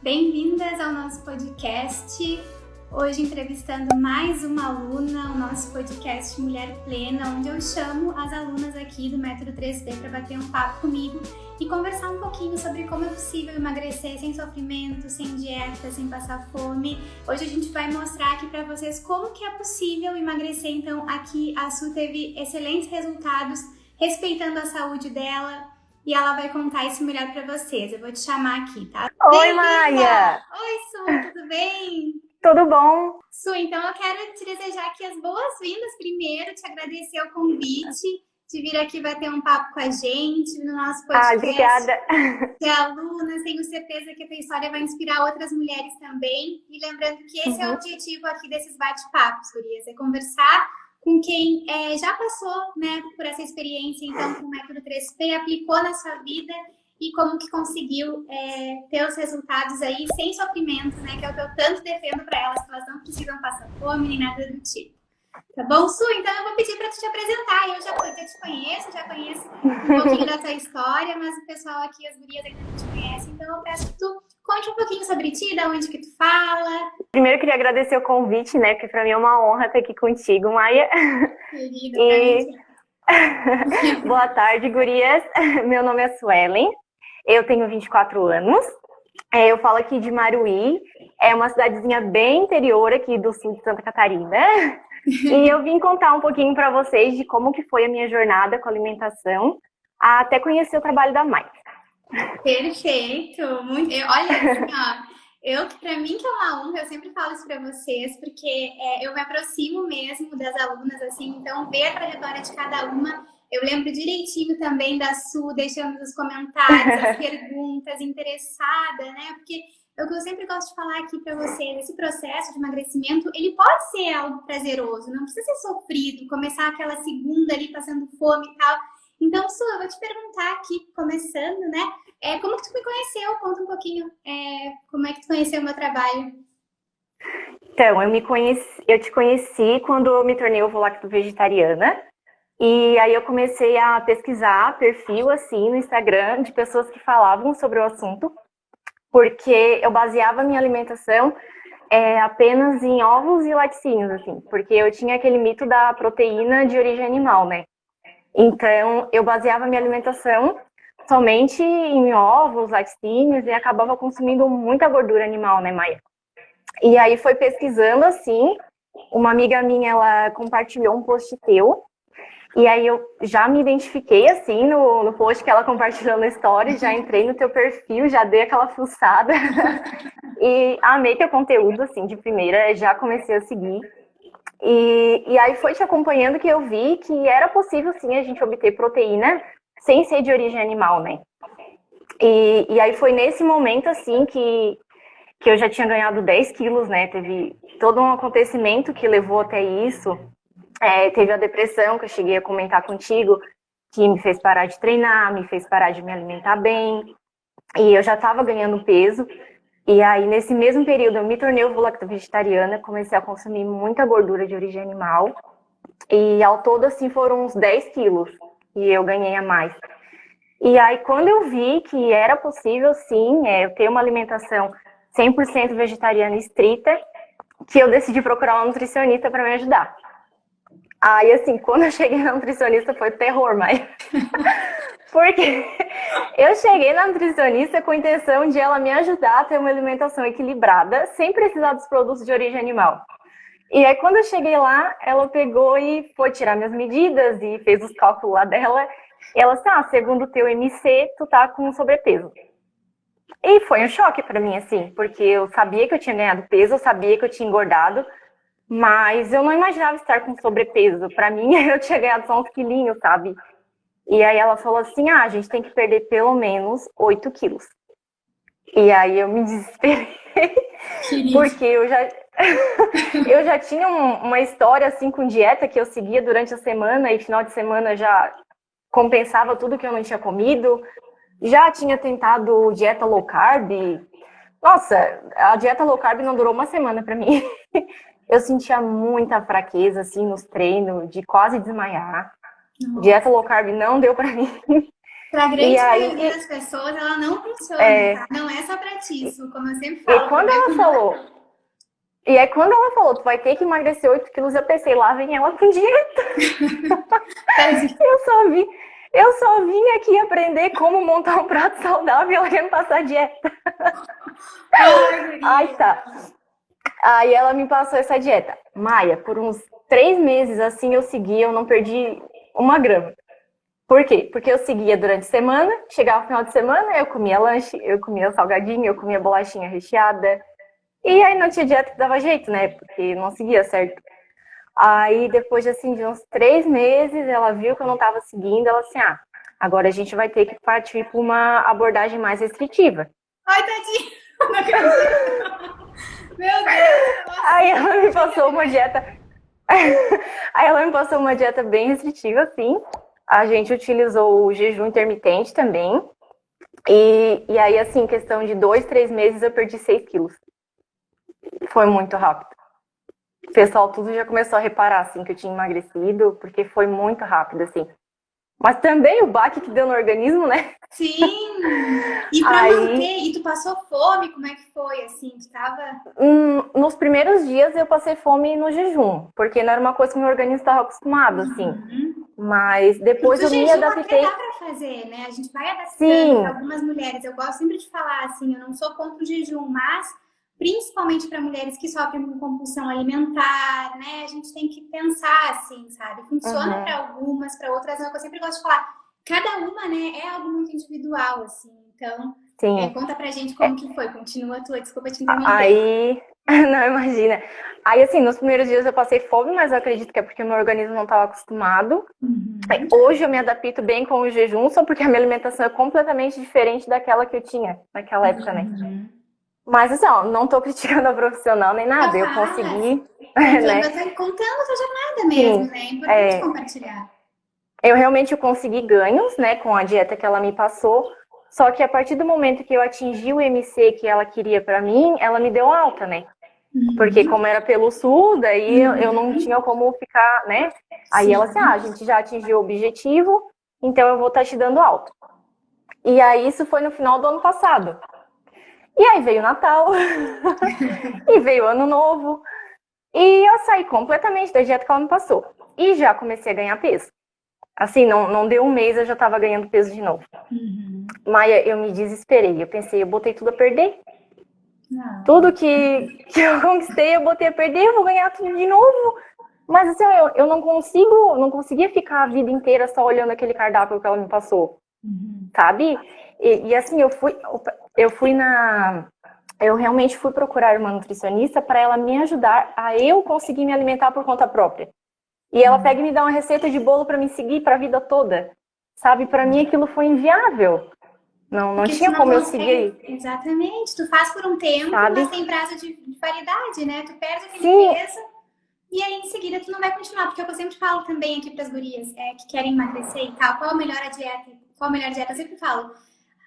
Bem-vindas ao nosso podcast. Hoje entrevistando mais uma aluna, o nosso podcast Mulher Plena, onde eu chamo as alunas aqui do Método 3D para bater um papo comigo e conversar um pouquinho sobre como é possível emagrecer sem sofrimento, sem dieta, sem passar fome. Hoje a gente vai mostrar aqui para vocês como que é possível emagrecer. Então aqui a Su teve excelentes resultados respeitando a saúde dela. E ela vai contar isso melhor pra vocês. Eu vou te chamar aqui, tá? Oi, Maia! Oi, Su, tudo bem? Tudo bom? Su, então eu quero te desejar aqui as boas-vindas primeiro, te agradecer o convite de vir aqui bater um papo com a gente no nosso podcast. Obrigada! De alunas, tenho certeza que a tua história vai inspirar outras mulheres também. E lembrando que esse é o objetivo aqui desses bate-papos, gurias, é conversar com quem já passou, né, por essa experiência, então, com o Método 3D, aplicou na sua vida e como que conseguiu ter os resultados aí sem sofrimento, né, que é o que eu tanto defendo para elas, que elas não precisam passar fome nem nada do tipo. Tá bom, Su? Então eu vou pedir para tu te apresentar. Eu já te conheço, já conheço um pouquinho da tua história, mas o pessoal aqui, as gurias ainda não te conhecem, então eu peço que tu conte um pouquinho sobre ti, da onde que tu fala. Primeiro eu queria agradecer o convite, né, porque para mim é uma honra estar aqui contigo, Maia. Querida, Boa tarde, gurias. Meu nome é Suelen, eu tenho 24 anos. Eu falo aqui de Maruí, é uma cidadezinha bem interior aqui do sul de Santa Catarina. E eu vim contar um pouquinho para vocês de como que foi a minha jornada com a alimentação, até conhecer o trabalho da Mai. Perfeito! Muito... Olha, assim, ó, para mim que é uma honra, eu sempre falo isso para vocês, porque eu me aproximo mesmo das alunas, assim, então ver a trajetória de cada uma. Eu lembro direitinho também da Su, deixando nos comentários as perguntas, interessada, né? Porque é o que eu sempre gosto de falar aqui para vocês, esse processo de emagrecimento, ele pode ser algo prazeroso, não precisa ser sofrido, começar aquela segunda ali passando fome e tal. Então, Su, eu vou te perguntar aqui, começando, né? Como que tu me conheceu? Conta um pouquinho como é que tu conheceu o meu trabalho. Então, eu te conheci quando eu me tornei ovo-lacto-vegetariana. E aí eu comecei a pesquisar perfil, assim, no Instagram de pessoas que falavam sobre o assunto, porque eu baseava minha alimentação apenas em ovos e laticínios, assim, porque eu tinha aquele mito da proteína de origem animal, né? Então, eu baseava minha alimentação somente em ovos, laticínios e acabava consumindo muita gordura animal, né, Maia? E aí foi pesquisando, assim, uma amiga minha, ela compartilhou um post teu. E aí eu já me identifiquei, assim, no post que ela compartilhou no story, já entrei no teu perfil, já dei aquela fuçada. E amei teu conteúdo, assim, de primeira, já comecei a seguir. E aí foi te acompanhando que eu vi que era possível, sim, a gente obter proteína sem ser de origem animal, né? E aí foi nesse momento, assim, que eu já tinha ganhado 10 quilos, né? Teve todo um acontecimento que levou até isso. Teve a depressão, que eu cheguei a comentar contigo, que me fez parar de treinar, me fez parar de me alimentar bem. E eu já estava ganhando peso. E aí, nesse mesmo período, eu me tornei ovo-lacto-vegetariana, comecei a consumir muita gordura de origem animal. E ao todo, assim, foram uns 10 quilos que eu ganhei a mais. E aí, quando eu vi que era possível, sim, eu ter uma alimentação 100% vegetariana estrita, que eu decidi procurar uma nutricionista para me ajudar. Aí, assim, quando eu cheguei na nutricionista foi terror, mas... Porque eu cheguei na nutricionista com a intenção de ela me ajudar a ter uma alimentação equilibrada, sem precisar dos produtos de origem animal. E aí, quando eu cheguei lá, ela pegou e foi tirar minhas medidas e fez os cálculos lá dela. E ela disse, segundo o teu MC, tu tá com sobrepeso. E foi um choque pra mim, assim, porque eu sabia que eu tinha ganhado peso, eu sabia que eu tinha engordado, mas eu não imaginava estar com sobrepeso. Pra mim, eu tinha ganhado só uns quilinhos, sabe? E aí ela falou assim, a gente tem que perder pelo menos 8 quilos. E aí eu me desesperei, porque eu já tinha uma história assim com dieta que eu seguia durante a semana e final de semana já compensava tudo que eu não tinha comido. Já tinha tentado dieta low carb. Nossa, a dieta low carb não durou uma semana pra mim. Eu sentia muita fraqueza, assim, nos treinos, de quase desmaiar. Nossa. Dieta low carb não deu pra mim. Pra E grande aí, maioria das pessoas, ela não funciona, é, tá? Não é só pra ti, isso, como eu sempre e falo, quando trabalho ela com falou, e aí quando ela falou, tu vai ter que emagrecer 8 quilos, eu pensei, lá vem ela com dieta. tadinho. Eu só vim, eu só vim aqui aprender como montar um prato saudável e ela quer me passar dieta. Ai, Ai, guria. tá. Aí ela me passou essa dieta. Maia, por uns 3 meses assim eu segui, eu não perdi 1 grama. Por quê? Porque eu seguia durante a semana, chegava no final de semana, eu comia lanche, eu comia salgadinho, eu comia bolachinha recheada. E aí não tinha dieta que dava jeito, né? Porque não seguia certo. Aí depois assim, de uns 3 meses, ela viu que eu não estava seguindo, ela assim, agora a gente vai ter que partir para uma abordagem mais restritiva. Ai, tadinho. Não acredito. Meu Deus, Aí nossa. ela me passou uma dieta. Aí ela me passou uma dieta bem restritiva, assim. A gente utilizou o jejum intermitente também. E aí, assim, em questão de 2, 3 meses, eu perdi 6 quilos. Foi muito rápido. O pessoal tudo já começou a reparar, assim, que eu tinha emagrecido, porque foi muito rápido, assim. Mas também o baque que deu no organismo, né? Sim. E pra Aí, manter, e tu passou fome, como é que foi, assim? Tu tava... nos primeiros dias eu passei fome no jejum, porque não era uma coisa que meu organismo estava acostumado, assim. Uhum. Mas Porque depois o eu me jejum até adaptei. dá pra fazer, né? A gente vai adaptando para Sim, algumas mulheres. Eu gosto sempre de falar assim, eu não sou contra o jejum, mas principalmente para mulheres que sofrem com compulsão alimentar, né? A gente tem que pensar assim, sabe? Funciona para uhum, algumas, para outras não. É o que eu sempre gosto de falar. Cada uma, né, é algo muito individual, assim. Então, sim. conta pra gente como que foi. Continua a tua, desculpa te interromper. Aí, não imagina. Aí, assim, nos primeiros dias eu passei fome, mas eu acredito que é porque o meu organismo não estava acostumado. Uhum. Hoje eu me adapto bem com o jejum, só porque a minha alimentação é completamente diferente daquela que eu tinha naquela época, né? Uhum. Mas, assim, ó, não tô criticando a profissional nem nada. Eu Capaz. consegui, Contando né? contando a tua jornada mesmo, Sim, né? É importante é, compartilhar. eu realmente consegui ganhos, né, com a dieta que ela me passou. Só que a partir do momento que eu atingi o MC que ela queria pra mim, ela me deu alta, né? Porque Uhum. como era pelo sul, daí eu não Uhum. tinha como ficar, né? Aí ela assim, Sim. a gente já atingiu o objetivo, então eu vou estar te dando alta. E aí isso foi no final do ano passado. E aí veio o Natal, e veio o Ano Novo, e eu saí completamente da dieta que ela me passou. E já comecei a ganhar peso. Assim, não deu um mês, eu já tava ganhando peso de novo. Uhum. Maia, eu me desesperei. Eu pensei, eu botei tudo a perder. Não. Tudo que eu conquistei, eu botei a perder, eu vou ganhar tudo de novo. Mas assim, eu não conseguia ficar a vida inteira só olhando aquele cardápio que ela me passou, Uhum. sabe? E assim, eu fui na. Eu realmente fui procurar uma nutricionista para ela me ajudar a eu conseguir me alimentar por conta própria. E ela pega e me dá uma receita de bolo para me seguir para a vida toda. Sabe? Para mim aquilo foi inviável. Não Porque tu tinha não como eu seguir, consegue. Exatamente. Tu faz por um tempo, mas sabe? tem prazo de validade, né? Tu perde aquele Sim, peso e aí em seguida tu não vai continuar. Porque é o que eu sempre falo também aqui pras gurias que querem emagrecer e tal. Qual a melhor dieta? Qual a melhor dieta? Eu sempre falo.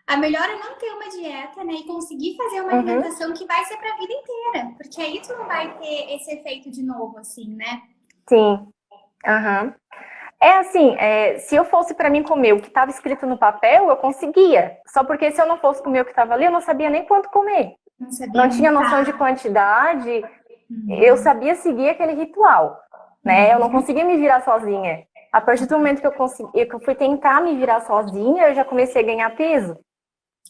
A melhor é não ter uma dieta, né? E conseguir fazer uma uhum, alimentação que vai ser pra vida inteira. Porque aí tu não vai ter esse efeito de novo, assim, né? sim, aham. É assim, se eu fosse para mim comer o que estava escrito no papel, eu conseguia. Só porque se eu não fosse comer o que estava ali, eu não sabia nem quanto comer. Não sabia Não tinha noção de montar. quantidade, eu Uhum. sabia seguir aquele ritual, né? Eu não Uhum. conseguia me virar sozinha. A partir do momento que eu fui tentar me virar sozinha, eu já comecei a ganhar peso,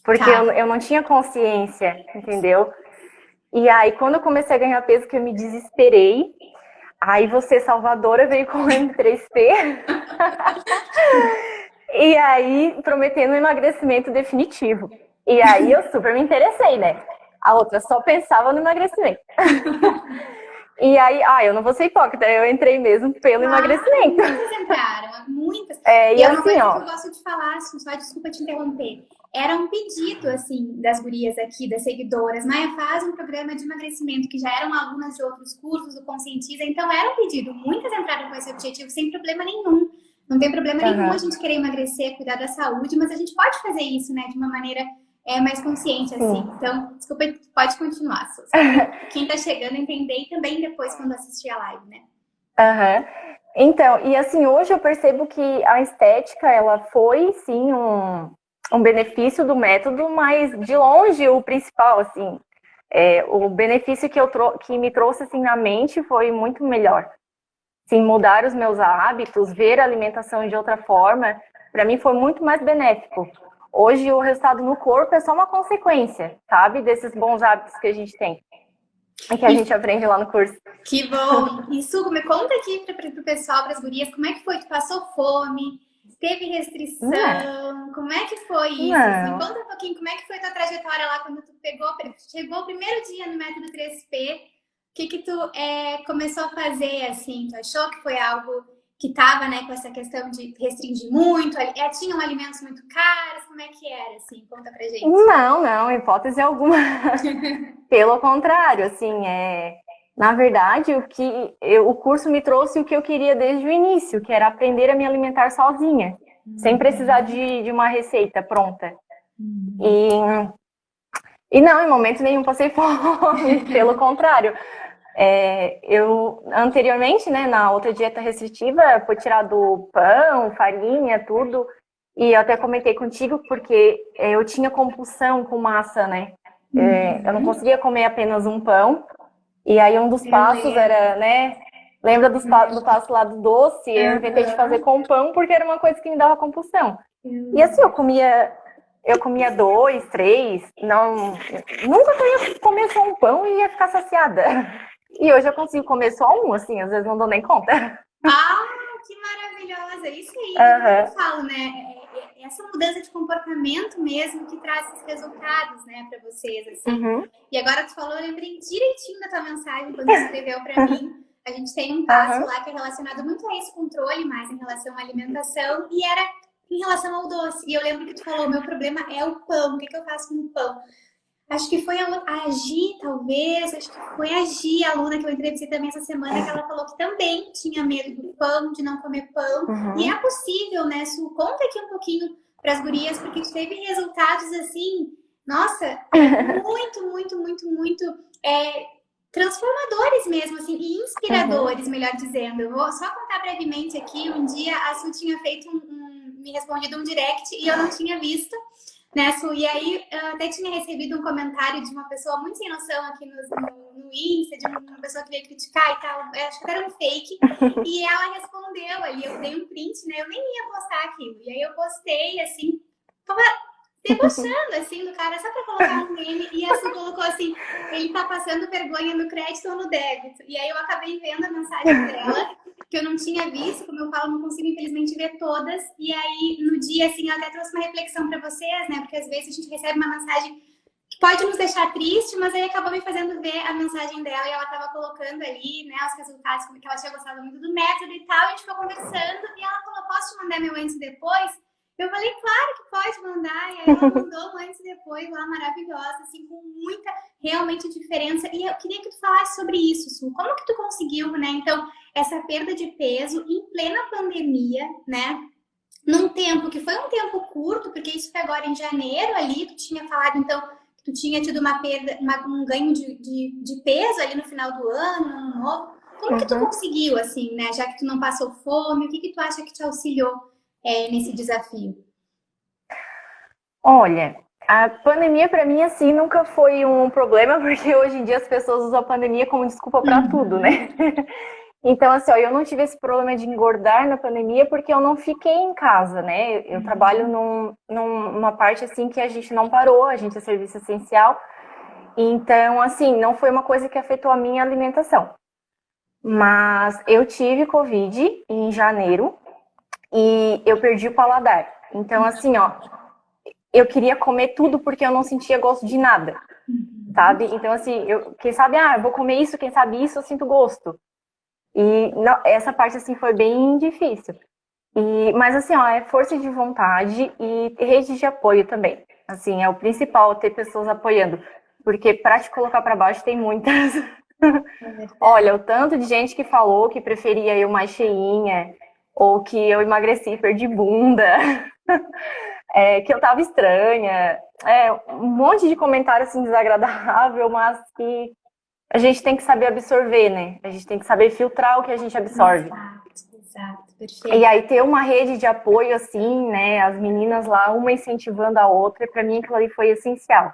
porque Tá. eu não tinha consciência, entendeu? E aí, quando eu comecei a ganhar peso, que eu me desesperei, aí você, Salvadora, veio com o M3P, e aí prometendo um emagrecimento definitivo. E aí eu super me interessei, né? A outra só pensava no emagrecimento. E aí, eu não vou ser hipócrita, eu entrei mesmo pelo Claro, emagrecimento. muitas entraram, muitas. E E é uma assim, coisa que ó. eu gosto de falar, assim, só desculpa te interromper. Era um pedido, assim, das gurias aqui, das seguidoras. Maia faz um programa de emagrecimento, que já eram alunas de outros cursos do Conscientiza, então era um pedido. Muitas entraram com esse objetivo sem problema nenhum. Não tem problema nenhum a Aham, gente querer emagrecer, cuidar da saúde, mas a gente pode fazer isso, né, de uma maneira mais consciente, assim. sim. Então, desculpa, pode continuar, Só para quem tá chegando entender e também depois quando assistir a live, né? Aham. Então, e assim, hoje eu percebo que a estética, ela foi, sim, um benefício do método, mas de longe o principal, assim, o benefício que me trouxe, assim, na mente foi muito melhor. Sim, mudar os meus hábitos, ver a alimentação de outra forma, para mim foi muito mais benéfico. Hoje o resultado no corpo é só uma consequência, sabe, desses bons hábitos que a gente tem e que a gente aprende lá no curso. Que bom! E Suco, me conta aqui para o pessoal, para as gurias, como é que foi? Tu passou fome? Teve restrição? Não. Como é que foi isso? Me Não. conta um pouquinho como é que foi a tua trajetória lá quando tu chegou o primeiro dia no método 3P. O que tu começou a fazer assim? Tu achou que foi algo que tava, né, com essa questão de restringir muito? Tinham alimentos muito caros? Como é que era assim? Conta pra gente. Não, hipótese alguma. Pelo contrário, assim, na verdade, o curso me trouxe o que eu queria desde o início, que era aprender a me alimentar sozinha, sem precisar de uma receita pronta. E não, em momento nenhum passei fome, pelo contrário. Eu, anteriormente, né, na outra dieta restritiva, foi tirado pão, farinha, tudo. E eu até comentei contigo porque eu tinha compulsão com massa, né? Eu não conseguia comer apenas um pão. E aí um dos passos era, né? Lembra do passo lá do doce? Eu inventei de fazer com pão porque era uma coisa que me dava compulsão. E assim, eu comia 2, 3, nunca queria comer só um pão e ia ficar saciada. E hoje eu consigo comer só um, assim, às vezes não dou nem conta. Ah, que maravilhosa! Isso aí, eu falo, né? Essa mudança de comportamento mesmo que traz esses resultados, né, para vocês, assim. E agora tu falou, eu lembrei direitinho da tua mensagem quando tu escreveu para mim. A gente tem um passo lá que é relacionado muito a esse controle, mais em relação à alimentação, e era em relação ao doce. E eu lembro que tu falou, meu problema é o pão, o que eu faço com o pão? Acho que foi a Gi, talvez. Acho que foi a Gi, a aluna que eu entrevistei também essa semana, que ela falou que também tinha medo do pão, de não comer pão. E é possível, né, Su? Conta aqui um pouquinho para as gurias, porque tu teve resultados assim, nossa, muito transformadores mesmo, assim, e inspiradores, melhor dizendo. Eu vou só contar brevemente aqui. Um dia a Su tinha feito me respondido um direct e eu não tinha visto. Né, Su? E aí eu até tinha recebido um comentário de uma pessoa muito sem noção aqui no Insta, de uma pessoa que veio criticar e tal, eu acho que era um fake, e ela respondeu ali, eu dei um print, né, eu nem ia postar aquilo, e aí eu postei, assim, tava debochando, assim, do cara, só pra colocar um meme, e a Su colocou assim, ele tá passando vergonha no crédito ou no débito, e aí eu acabei vendo a mensagem dela, que eu não tinha visto, como eu falo, não consigo infelizmente ver todas, e aí no dia, assim, eu até trouxe uma reflexão para vocês, né, porque às vezes a gente recebe uma mensagem que pode nos deixar triste, mas aí acabou me fazendo ver a mensagem dela, e ela tava colocando ali, né, os resultados, como que ela tinha gostado muito do método e tal, a gente ficou conversando, e ela falou, posso te mandar meu antes e depois? Eu falei, claro que pode mandar, e aí ela mandou um antes e depois lá, maravilhosa, assim, com muita, realmente, diferença, e eu queria que tu falasse sobre isso, Su, como que tu conseguiu, né, então, essa perda de peso em plena pandemia, né? Num tempo que foi um tempo curto, porque isso foi agora em janeiro ali, tu tinha falado então que tu tinha tido uma perda, um ganho de peso ali no final do ano, no ano novo. Como que tu conseguiu, assim, né? Já que tu não passou fome, o que tu acha que te auxiliou nesse desafio? Olha, a pandemia para mim, assim, nunca foi um problema, porque hoje em dia as pessoas usam a pandemia como desculpa para tudo, né? Então, assim, ó, eu não tive esse problema de engordar na pandemia porque eu não fiquei em casa, né? Eu trabalho numa parte, assim, que a gente não parou, a gente é serviço essencial. Então, assim, não foi uma coisa que afetou a minha alimentação. Mas eu tive Covid em janeiro e eu perdi o paladar. Então, assim, ó, eu queria comer tudo porque eu não sentia gosto de nada, sabe? Então, assim, quem sabe, eu vou comer isso, quem sabe isso, eu sinto gosto. E não, essa parte, assim, foi bem difícil. Mas, assim, ó, é força de vontade e rede de apoio também. Assim, é o principal, ter pessoas apoiando. Porque para te colocar para baixo tem muitas. Olha, o tanto de gente que falou que preferia eu mais cheinha, ou que eu emagreci e perdi bunda, que eu tava estranha. Um monte de comentário, assim, desagradável, mas que a gente tem que saber absorver, né? A gente tem que saber filtrar o que a gente absorve. exato, E perfeito. aí ter uma rede de apoio assim, né, as meninas lá, uma incentivando a outra, para mim aquilo ali foi essencial.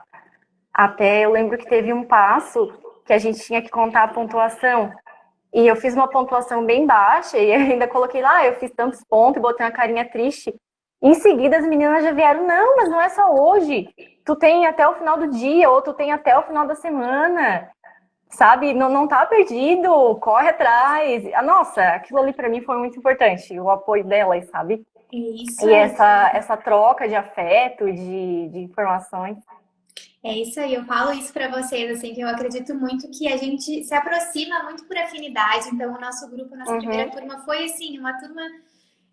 Até eu lembro que teve um passo que a gente tinha que contar a pontuação. E eu fiz uma pontuação bem baixa e ainda coloquei lá, eu fiz tantos pontos e botei uma carinha triste. Em seguida as meninas já vieram, não, mas não é só hoje. Tu tem até o final do dia, ou tu tem até o final da semana. Sabe? Não, não tá perdido, corre atrás. Nossa, aquilo ali pra mim foi muito importante, o apoio delas, sabe? É isso E aí. essa troca de afeto, de informações. É isso aí, eu falo isso para vocês, assim, que eu acredito muito que a gente se aproxima muito por afinidade. Então, o nosso grupo, a nossa primeira Uhum, turma foi, assim, uma turma.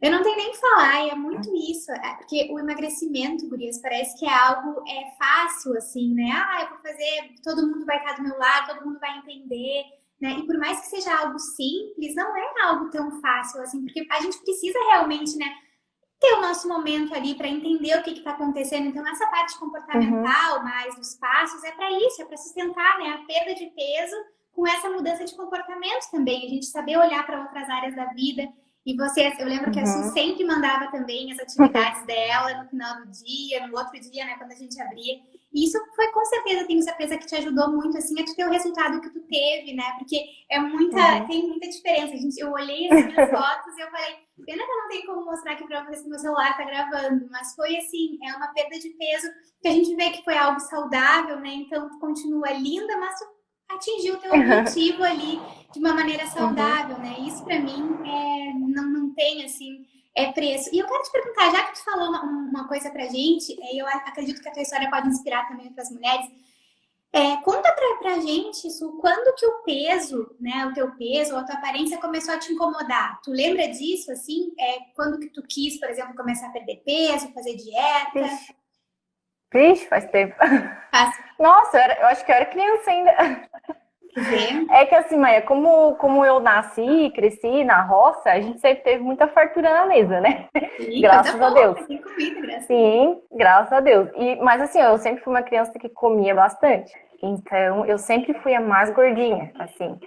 Eu não tenho nem o que falar, e é muito isso. Porque o emagrecimento, gurias, parece que é algo fácil, assim, né? Ah, eu vou fazer, todo mundo vai estar do meu lado, todo mundo vai entender, né? E por mais que seja algo simples, não é algo tão fácil, assim, porque a gente precisa realmente, né? Ter o nosso momento ali para entender o que está acontecendo. Então, essa parte uhum, comportamental, mais dos passos, é para isso, é para sustentar, né, a perda de peso com essa mudança de comportamento também. A gente saber olhar para outras áreas da vida. E você, eu lembro que a Su uhum. sempre mandava também as atividades dela no final do dia, no outro dia, né, quando a gente abria. E isso foi com certeza, tenho certeza que te ajudou muito, assim, a te ter o resultado que tu teve, né? Porque Uhum. tem muita diferença. Eu olhei assim as fotos e eu falei, pena que eu não tenho como mostrar aqui pra vocês que meu celular tá gravando, mas foi assim, é uma perda de peso que a gente vê que foi algo saudável, né? Então tu continua linda, mas tu atingiu o teu objetivo ali de uma maneira Uhum. saudável, né? Isso pra mim não tem assim preço. E eu quero te perguntar, já que tu falou uma coisa pra gente, eu acredito que a tua história pode inspirar também outras mulheres. Conta pra gente isso, quando que o peso, né, o teu peso ou a tua aparência começou a te incomodar? Tu lembra disso, assim? Quando que tu quis, por exemplo, começar a perder peso, fazer dieta? Vixe, vixe, faz tempo. Faz, Nossa, eu acho que eu era criança ainda. quer ver? É que assim, Maia, como eu nasci, cresci na roça, a gente sempre teve muita fartura na mesa, né? Ih, coisa Graças a Deus. boa, tem comida, graças a Deus. Sim, graças a Deus. Mas assim, eu sempre fui uma criança que comia bastante. Então, eu sempre fui a mais gordinha, assim.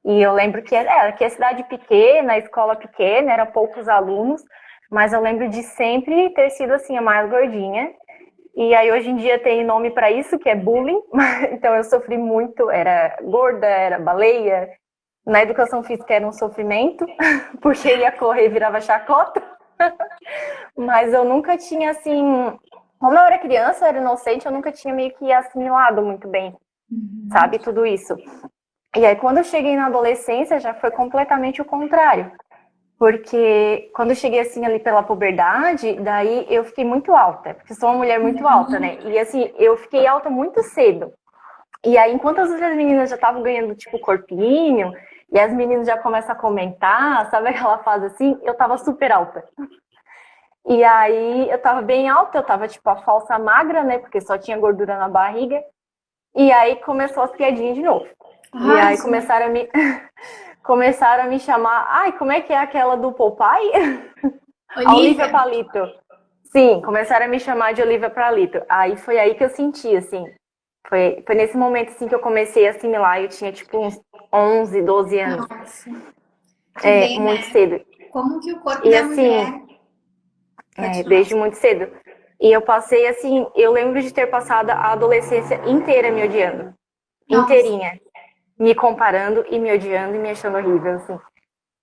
E eu lembro que a cidade pequena, a escola pequena, eram poucos alunos, mas eu lembro de sempre ter sido assim a mais gordinha. E aí hoje em dia tem nome para isso, que é bullying. Então eu sofri muito, era gorda, era baleia. Na educação física era um sofrimento, porque ia correr e virava chacota. Mas eu nunca tinha assim, como eu era criança, era inocente, eu nunca tinha meio que assimilado muito bem, Uhum. sabe, tudo isso. E aí quando eu cheguei na adolescência já foi completamente o contrário. Porque quando eu cheguei assim ali pela puberdade, daí eu fiquei muito alta, porque sou uma mulher muito alta, né? E assim, eu fiquei alta muito cedo. E aí, enquanto as outras meninas já estavam ganhando, tipo, corpinho, e as meninas já começam a comentar, sabe aquela fase assim? Eu tava super alta. E aí, eu tava bem alta, eu tava, tipo, a falsa magra, né? Porque só tinha gordura na barriga. E aí, começou as piadinhas de novo. E Ai, aí, Su, começaram a me chamar... Ai, como é que é aquela do Popeye? A Olivia Olivia. Palito. Sim, começaram a me chamar de Olivia Palito. Aí foi aí que eu senti, assim. Foi nesse momento, assim, que eu comecei a assimilar. Eu tinha, tipo, uns 11, 12 anos. Nossa, tu É, vê, muito né? cedo. Como que o corpo E, da assim, mulher pode falar. desde muito cedo. E eu passei, assim, eu lembro de ter passado a adolescência inteira me odiando. Nossa. Inteirinha. Me comparando e me odiando e me achando horrível, assim.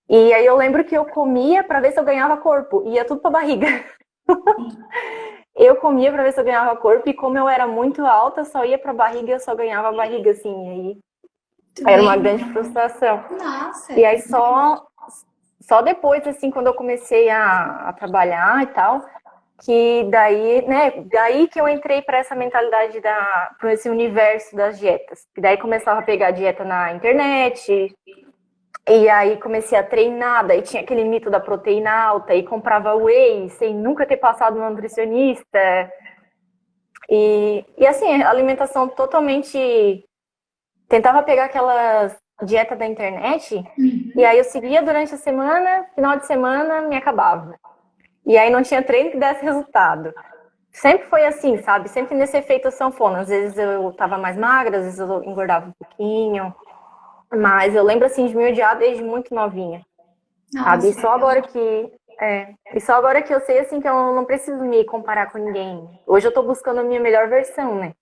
E aí eu lembro que eu comia pra ver se eu ganhava corpo. E ia tudo pra barriga. Eu comia pra ver se eu ganhava corpo, e como eu era muito alta, só ia pra barriga e eu só ganhava barriga, assim, e aí Tu era vê, uma grande né? frustração. Nossa, E aí só depois, assim, quando eu comecei a trabalhar e tal, que daí, né, daí que eu entrei para essa mentalidade para esse universo das dietas. E daí começava a pegar dieta na internet, e aí comecei a treinar, daí tinha aquele mito da proteína alta, e comprava whey sem nunca ter passado no nutricionista. E assim, alimentação totalmente. Tentava pegar aquelas dieta da internet, e aí eu seguia durante a semana, final de semana me acabava. E aí não tinha treino que desse resultado. Sempre foi assim, sabe? Sempre nesse efeito sanfona. Às vezes eu tava mais magra, às vezes eu engordava um pouquinho. Mas eu lembro assim de me odiar desde muito novinha. sabe? Nossa, E só agora que eu sei, assim, que eu não preciso me comparar com ninguém. Hoje eu tô buscando a minha melhor versão, né?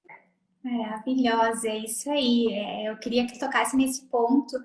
maravilhosa, é isso aí. Eu queria que tu tocasse nesse ponto,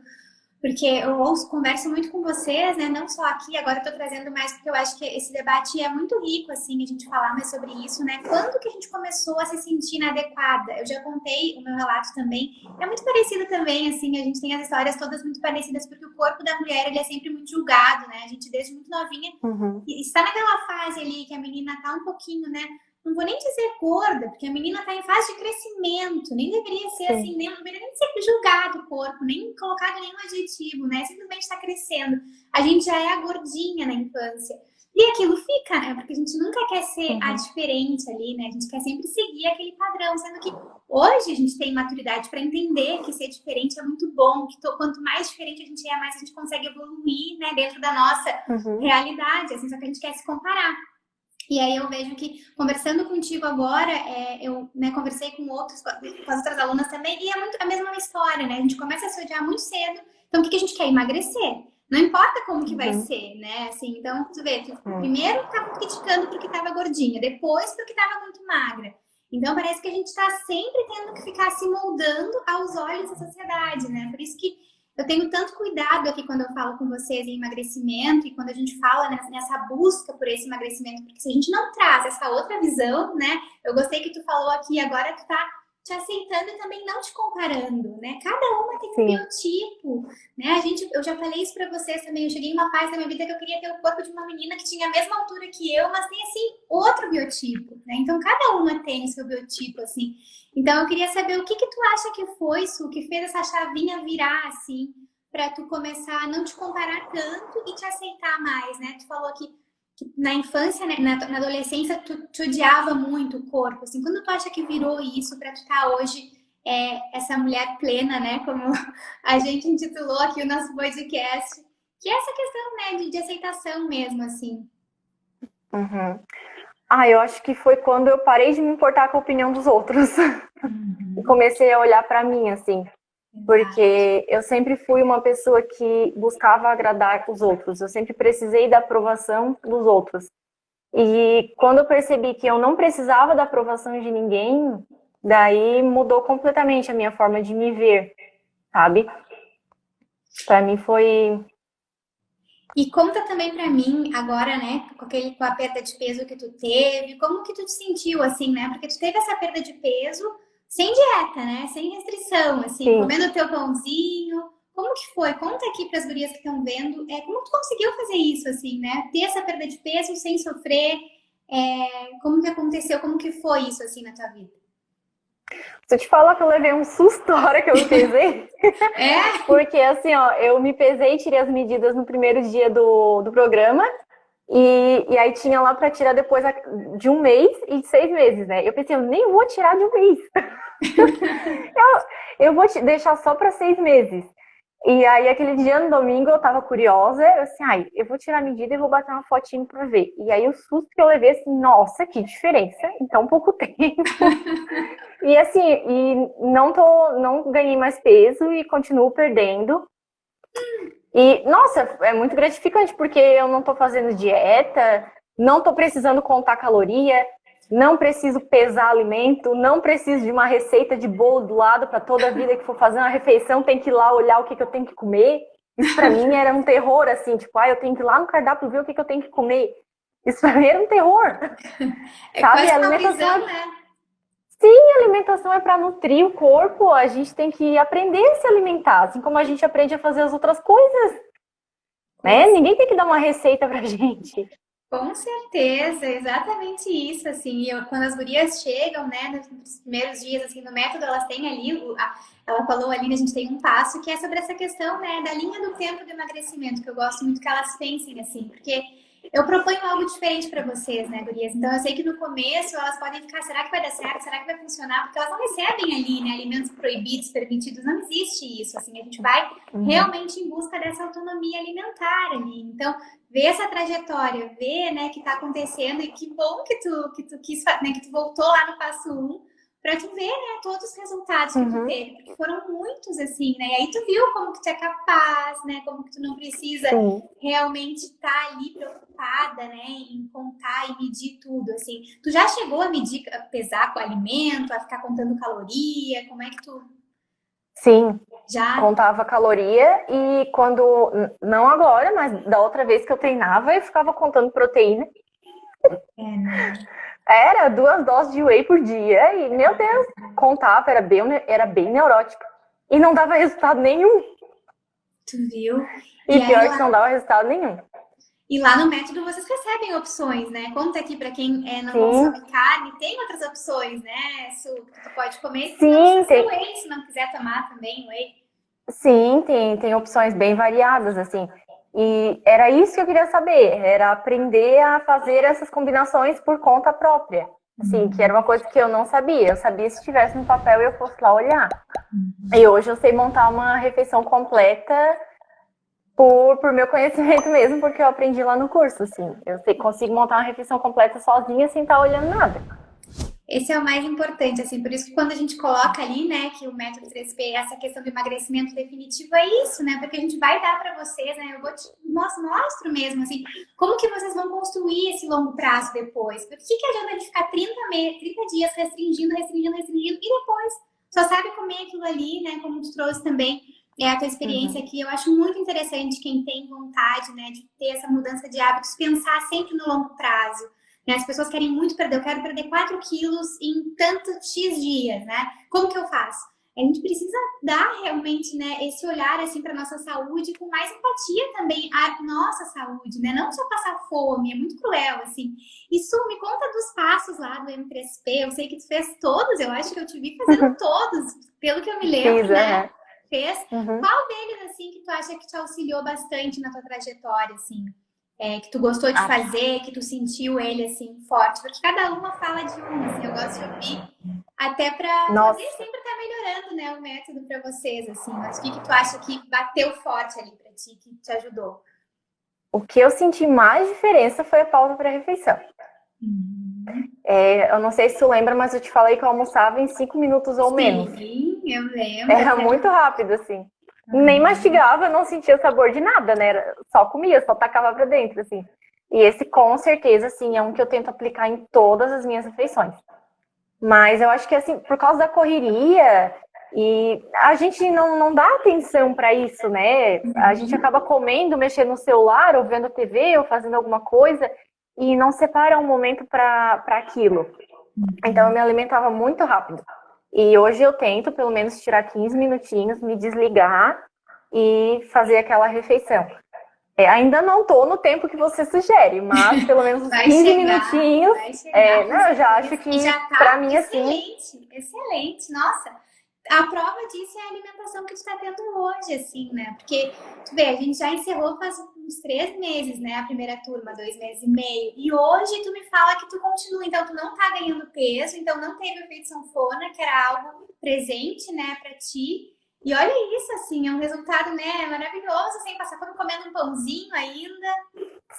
porque eu converso muito com vocês, né? Não só aqui, agora eu tô trazendo mais porque eu acho que esse debate é muito rico, assim, a gente falar mais sobre isso, né? Quando que a gente começou a se sentir inadequada? Eu já contei o meu relato também. É muito parecido também, assim, a gente tem as histórias todas muito parecidas, porque o corpo da mulher, ele é sempre muito julgado, né? A gente desde muito novinha Uhum. está naquela fase ali que a menina tá um pouquinho, né? Não vou nem dizer gorda, porque a menina tá em fase de crescimento, nem deveria ser Sim. assim, nem, não deveria nem ser julgado o corpo, nem colocado nenhum adjetivo, né? Simplesmente está crescendo. A gente já é a gordinha na infância. E aquilo fica, né? Porque a gente nunca quer ser a Uhum. diferente ali, né? A gente quer sempre seguir aquele padrão, sendo que hoje a gente tem maturidade para entender que ser diferente é muito bom, que quanto mais diferente a gente é, mais a gente consegue evoluir, né? Dentro da nossa Uhum. realidade, assim, só que a gente quer se comparar. E aí eu vejo que, conversando contigo agora, eu, né, conversei com outros, com as outras alunas também, e é muito a mesma história, né? A gente começa a se odiar muito cedo, então o que a gente quer? Emagrecer. Não importa como que vai Uhum. ser, né? Assim, então, tu vê, tu Sim. primeiro tava criticando porque tava gordinha, depois porque tava muito magra. Então parece que a gente tá sempre tendo que ficar se moldando aos olhos da sociedade, né? Por isso que eu tenho tanto cuidado aqui quando eu falo com vocês em emagrecimento e quando a gente fala nessa busca por esse emagrecimento, porque se a gente não traz essa outra visão, né? Eu gostei que tu falou aqui, agora tu tá te aceitando e também não te comparando, né? Cada uma tem um Sim. biotipo, né? Eu já falei isso pra vocês também, eu cheguei em uma fase da minha vida que eu queria ter o corpo de uma menina que tinha a mesma altura que eu, mas tem, assim, outro biotipo, né? Então, cada uma tem o seu biotipo, assim. Então, eu queria saber o que tu acha que foi, Su, que fez essa chavinha virar, assim, para tu começar a não te comparar tanto e te aceitar mais, né? Tu falou que na infância, né, na adolescência, tu odiava muito o corpo, assim. Quando tu acha que virou isso para tu estar hoje essa mulher plena, né? Como a gente intitulou aqui o nosso podcast, que é essa questão, né, de aceitação mesmo, assim. Uhum. Eu acho que foi quando eu parei de me importar com a opinião dos outros. E comecei a olhar pra mim, assim. Porque eu sempre fui uma pessoa que buscava agradar os outros. Eu sempre precisei da aprovação dos outros. E quando eu percebi que eu não precisava da aprovação de ninguém, daí mudou completamente a minha forma de me ver, sabe? Pra mim foi... E conta também pra mim agora, né, com a perda de peso que tu teve, como que tu te sentiu assim, né? Porque tu teve essa perda de peso sem dieta, né? Sem restrição, assim, Sim. comendo o teu pãozinho. Como que foi? Conta aqui para as gurias que estão vendo, como tu conseguiu fazer isso, assim, né? Ter essa perda de peso sem sofrer, como que aconteceu? Como que foi isso, assim, na tua vida? Se eu te falar que eu levei um susto na hora que eu me pesei, É? porque assim, ó, eu me pesei e tirei as medidas no primeiro dia do programa, e aí tinha lá pra tirar depois de um mês e de 6 meses, né? Eu pensei, eu nem vou tirar de um mês. Eu vou deixar só pra 6 meses. E aí, aquele dia no domingo, eu tava curiosa, eu assim, eu vou tirar a medida e vou bater uma fotinho pra ver. E aí, o susto que eu levei, assim, nossa, que diferença em tão pouco tempo. E assim, não ganhei mais peso e continuo perdendo. E, nossa, é muito gratificante, porque eu não tô fazendo dieta, não tô precisando contar caloria, não preciso pesar alimento, não preciso de uma receita de bolo do lado para toda vida que for fazer uma refeição, tem que ir lá olhar o que eu tenho que comer. Isso para mim era um terror, assim, tipo, eu tenho que ir lá no cardápio ver o que eu tenho que comer. Isso para mim era um terror. É Sabe? quase A uma alimentação prisão, né? Sim, a alimentação é para nutrir o corpo, a gente tem que aprender a se alimentar, assim como a gente aprende a fazer as outras coisas, Com né? Ninguém tem que dar uma receita pra gente. Com certeza, exatamente isso, assim, quando as gurias chegam, né, nos primeiros dias, assim, no método, elas têm ali, ela falou ali, né, a gente tem um passo que é sobre essa questão, né, da linha do tempo do emagrecimento, que eu gosto muito que elas pensem, assim, porque eu proponho algo diferente para vocês, né, gurias, então eu sei que no começo elas podem ficar, será que vai dar certo, será que vai funcionar, porque elas não recebem ali, né, alimentos proibidos, permitidos, não existe isso, assim, a gente vai realmente em busca dessa autonomia alimentar ali, então ver essa trajetória, ver, né, que tá acontecendo e que bom que tu quis, né, que tu voltou lá no passo 1 pra tu ver, né, todos os resultados que tu teve, porque foram muitos, assim, né, e aí tu viu como que tu é capaz, né, como que tu não precisa realmente estar ali preocupada, né, em contar e medir tudo, assim. Tu já chegou a medir, a pesar com o alimento, a ficar contando caloria, como é que tu... Sim, Já? contava caloria e quando, não agora, mas da outra vez que eu treinava, eu ficava contando proteína. Né? Era 2 doses de whey por dia e, meu Deus, contava, era bem neurótica. E não dava resultado nenhum. Tu viu? E pior aí, que não dava resultado nenhum. E lá no método vocês recebem opções, né? Conta aqui para quem não Sim. consome carne, tem outras opções, né? Que tu pode comer, se Sim, não precisa ser whey, se não quiser tomar também whey. Sim, tem opções bem variadas, assim. E era isso que eu queria saber, era aprender a fazer essas combinações por conta própria. Assim, que era uma coisa que eu não sabia. Eu sabia se estivesse no papel e eu fosse lá olhar. E hoje eu sei montar uma refeição completa por meu conhecimento mesmo, porque eu aprendi lá no curso, assim. Consigo montar uma refeição completa sozinha sem estar olhando nada. Esse é o mais importante, assim, por isso que quando a gente coloca ali, né, que o método 3P, essa questão do emagrecimento definitivo é isso, né, porque a gente vai dar para vocês, né, eu vou te mostro mesmo, assim, como que vocês vão construir esse longo prazo depois, porque que adianta a gente ficar 30 dias restringindo, e depois só sabe comer aquilo ali, né, como tu trouxe também, a tua experiência aqui, eu acho muito interessante quem tem vontade, né, de ter essa mudança de hábitos, pensar sempre no longo prazo. As pessoas querem muito perder, eu quero perder 4 quilos em tanto X dias, né? Como que eu faço? A gente precisa dar realmente, né, esse olhar assim para nossa saúde com mais empatia também à nossa saúde, né? Não só passar fome, é muito cruel, assim. E Su, me conta dos passos lá do M3P, eu sei que tu fez todos, eu acho que eu te vi fazendo todos, pelo que eu me lembro, né? Fez. Qual deles, assim, que tu acha que te auxiliou bastante na tua trajetória, assim? Que tu gostou de fazer, que tu sentiu ele, assim, forte. Porque cada uma fala de uma, assim, eu gosto de ouvir. Até pra poder sempre estar melhorando, né, o método pra vocês, assim. Mas o que tu acha que bateu forte ali pra ti, que te ajudou? O que eu senti mais diferença foi a pausa para refeição. Eu não sei se tu lembra, mas eu te falei que eu almoçava em 5 minutos ou menos. Sim, eu lembro. Era muito rápido, assim. Nem mastigava, não sentia o sabor de nada, né? Só comia, só tacava pra dentro, assim. E esse, com certeza, assim, é um que eu tento aplicar em todas as minhas refeições. Mas eu acho que, assim, por causa da correria, e a gente não dá atenção pra isso, né? A gente acaba comendo, mexendo no celular, ou vendo TV, ou fazendo alguma coisa, e não separa um momento pra aquilo. Então eu me alimentava muito rápido. E hoje eu tento, pelo menos, tirar 15 minutinhos, me desligar e fazer aquela refeição. Ainda não tô no tempo que você sugere, mas pelo menos uns 15 minutinhos. Eu já acho que pra mim, excelente, excelente. Nossa, a prova disso é a alimentação que tu tá tendo hoje, assim, né? Porque, tu vê, a gente já encerrou faz uns 3 meses, né? A primeira turma, 2 meses e meio. E hoje tu me fala que tu continua, então tu não tá ganhando peso, então não teve o efeito sanfona, que era algo presente, né, pra ti. E olha isso, assim, é um resultado, né, maravilhoso, sem passar fome, comendo um pãozinho ainda.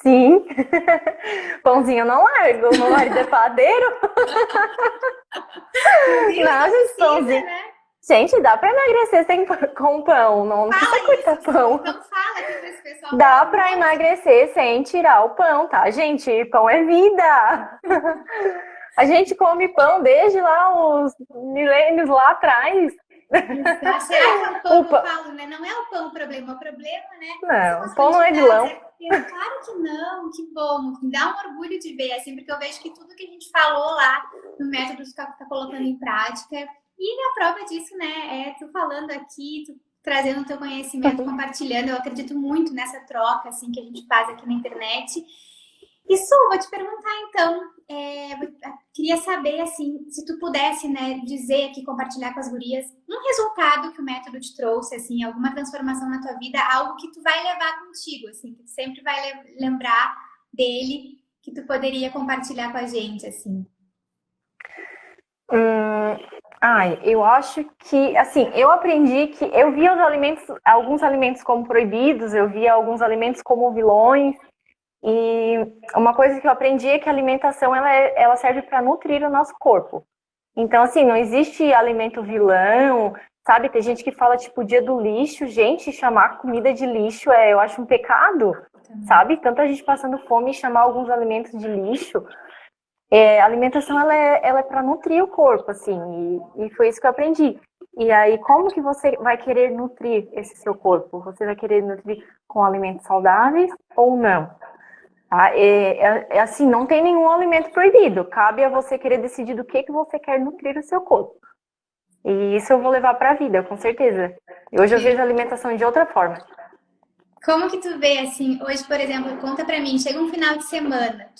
Sim, pãozinho não largo, meu marido é padeiro. Não precisa, pãozinho. Né? Gente, dá pra emagrecer com pão, não precisa cortar pão. Não fala aqui pra esse pessoal. Dá pra emagrecer sem tirar o pão, tá, gente? Pão é vida! A gente come pão desde lá os milênios lá atrás. Será que é o pão que eu falo, né? Não é o pão o problema, né? Não, o pão não é vilão. Claro que não, que bom. Me dá um orgulho de ver, assim, porque eu vejo que tudo que a gente falou lá no método que tá colocando em prática. E a prova disso, né, tu falando aqui, tu trazendo o teu conhecimento, compartilhando. Eu acredito muito nessa troca, assim, que a gente faz aqui na internet. E Su, vou te perguntar, então, queria saber, assim, se tu pudesse, né, dizer aqui, compartilhar com as gurias, um resultado que o método te trouxe, assim, alguma transformação na tua vida, algo que tu vai levar contigo, assim, que tu sempre vai lembrar dele, que tu poderia compartilhar com a gente, assim. Eu acho que, assim, eu aprendi que eu via alguns alimentos como proibidos, eu via alguns alimentos como vilões, e uma coisa que eu aprendi é que a alimentação ela serve para nutrir o nosso corpo. Então, assim, não existe alimento vilão, sabe? Tem gente que fala, tipo, dia do lixo. Gente, chamar comida de lixo eu acho um pecado, sabe? Tanta gente passando fome e chamar alguns alimentos de lixo. A alimentação, ela é para nutrir o corpo, assim, e foi isso que eu aprendi. E aí, como que você vai querer nutrir esse seu corpo? Você vai querer nutrir com alimentos saudáveis ou não? Tá? Assim, não tem nenhum alimento proibido. Cabe a você querer decidir do que você quer nutrir o seu corpo. E isso eu vou levar para a vida, com certeza. E hoje eu vejo a alimentação de outra forma. Como que tu vê, assim, hoje, por exemplo, conta pra mim, chega um final de semana,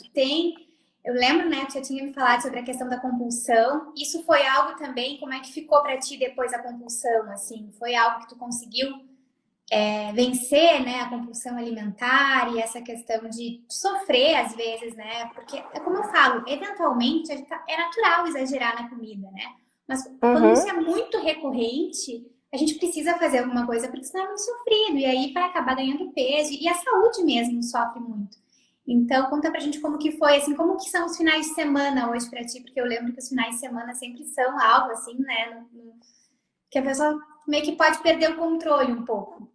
eu lembro, né, tu já tinha me falado sobre a questão da compulsão, isso foi algo também, como é que ficou pra ti depois da compulsão, assim, foi algo que tu conseguiu vencer, né, a compulsão alimentar e essa questão de sofrer às vezes, né, porque é como eu falo, eventualmente é natural exagerar na comida, né, mas quando isso é muito recorrente, a gente precisa fazer alguma coisa, porque senão é muito sofrido, e aí vai acabar ganhando peso, e a saúde mesmo sofre muito. Então, conta pra gente como que foi, assim, como que são os finais de semana hoje pra ti, porque eu lembro que os finais de semana sempre são algo, assim, né, que a pessoa meio que pode perder o controle um pouco.